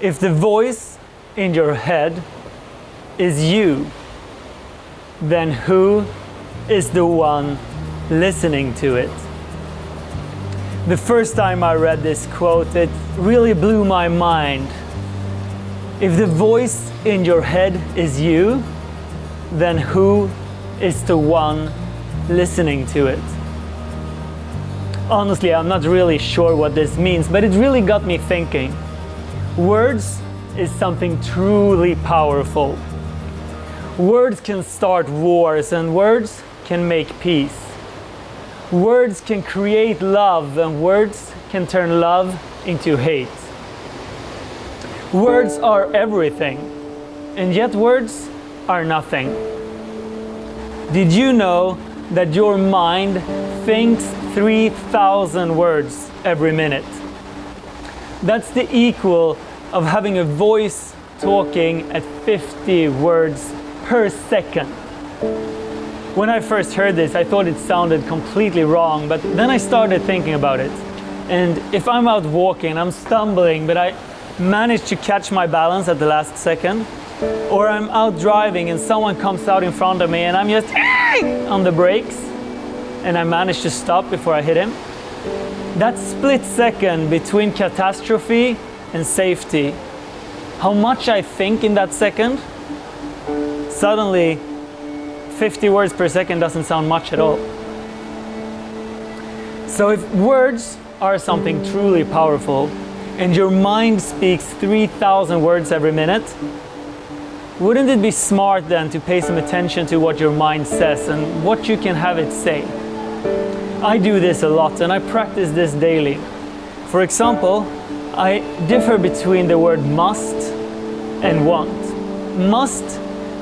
If the voice in your head is you, then who is the one listening to it? The first time I read this quote, it really blew my mind. If the voice in your head is you, then who is the one listening to it? Honestly, I'm not really sure what this means, but it really got me thinking. Words is something truly powerful. Words can start wars, and words can make peace. Words can create love, and words can turn love into hate. Words are everything, and yet words are nothing. Did you know that your mind thinks 3,000 words every minute? That's the equal of having a voice talking at 50 words per second. When I first heard this, I thought it sounded completely wrong, but then I started thinking about it. And if I'm out walking, I'm stumbling, but I manage to catch my balance at the last second, or I'm out driving and someone comes out in front of me and I'm just on the brakes and I manage to stop before I hit him. That split second between catastrophe and safety, how much I think in that second, suddenly 50 words per second doesn't sound much at all. So if words are something truly powerful and your mind speaks 3,000 words every minute, wouldn't it be smart then to pay some attention to what your mind says and what you can have it say? I do this a lot and I practice this daily. For example, I differ between the word must and want. Must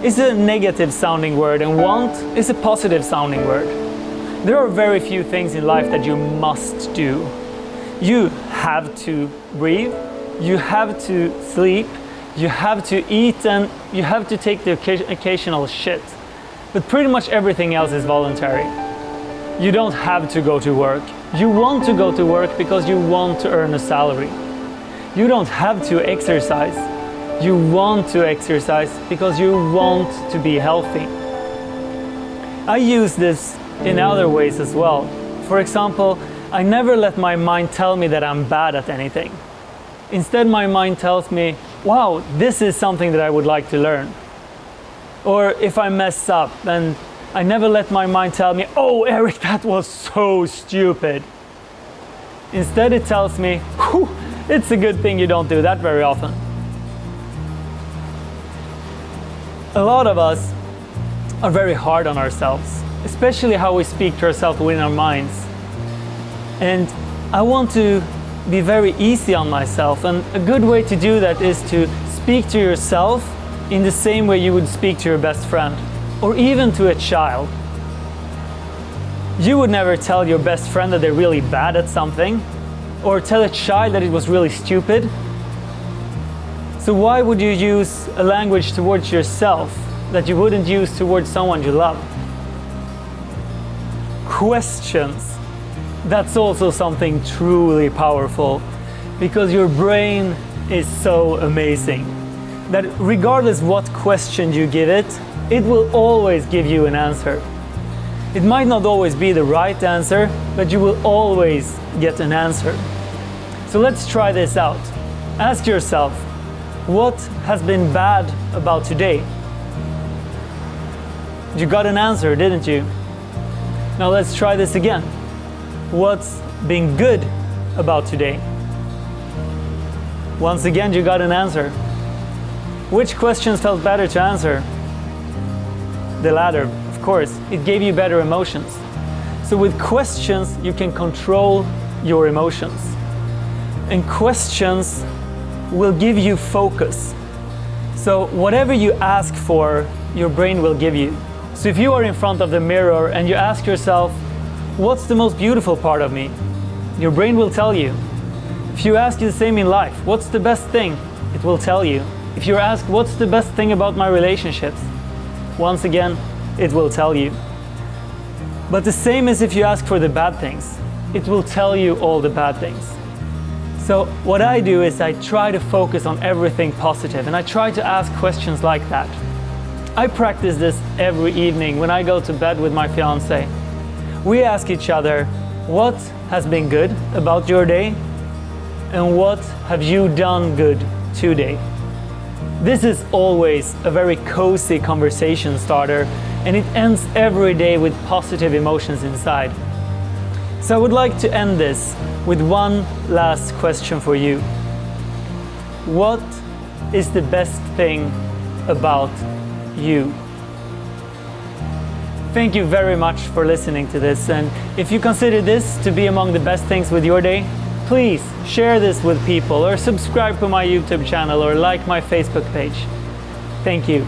is a negative sounding word and want is a positive sounding word. There are very few things in life that you must do. You have to breathe, you have to sleep, you have to eat, and you have to take the occasional shit. But pretty much everything else is voluntary. You don't have to go to work. You want to go to work because you want to earn a salary. You don't have to exercise. You want to exercise because you want to be healthy. I use this in other ways as well. For example, I never let my mind tell me that I'm bad at anything. Instead, my mind tells me, wow, this is something that I would like to learn. Or if I mess up, then I never let my mind tell me, oh, Eric, that was so stupid. Instead, it tells me, whew, it's a good thing you don't do that very often. A lot of us are very hard on ourselves, especially how we speak to ourselves within our minds. And I want to be very easy on myself, and a good way to do that is to speak to yourself in the same way you would speak to your best friend, or even to a child. You would never tell your best friend that they're really bad at something, or tell a child that it was really stupid. So why would you use a language towards yourself that you wouldn't use towards someone you love? Questions. That's also something truly powerful, because your brain is so amazing that regardless what question you give it, it will always give you an answer. It might not always be the right answer, but you will always get an answer. So let's try this out. Ask yourself, what has been bad about today? You got an answer, didn't you? Now let's try this again. What's been good about today? Once again, you got an answer. Which questions felt better to answer? The latter, of course. It gave you better emotions. So with questions, you can control your emotions. And questions will give you focus. So whatever you ask for, your brain will give you. So if you are in front of the mirror and you ask yourself, what's the most beautiful part of me? Your brain will tell you. If you ask the same in life, what's the best thing? It will tell you. If you're asked, what's the best thing about my relationships? Once again, it will tell you. But the same as if you ask for the bad things, it will tell you all the bad things. So what I do is I try to focus on everything positive, and I try to ask questions like that. I practice this every evening when I go to bed with my fiancée. We ask each other, what has been good about your day? And what have you done good today? This is always a very cozy conversation starter, and it ends every day with positive emotions inside. So I would like to end this with one last question for you. What is the best thing about you? Thank you very much for listening to this, and if you consider this to be among the best things with your day, please share this with people or subscribe to my YouTube channel or like my Facebook page. Thank you.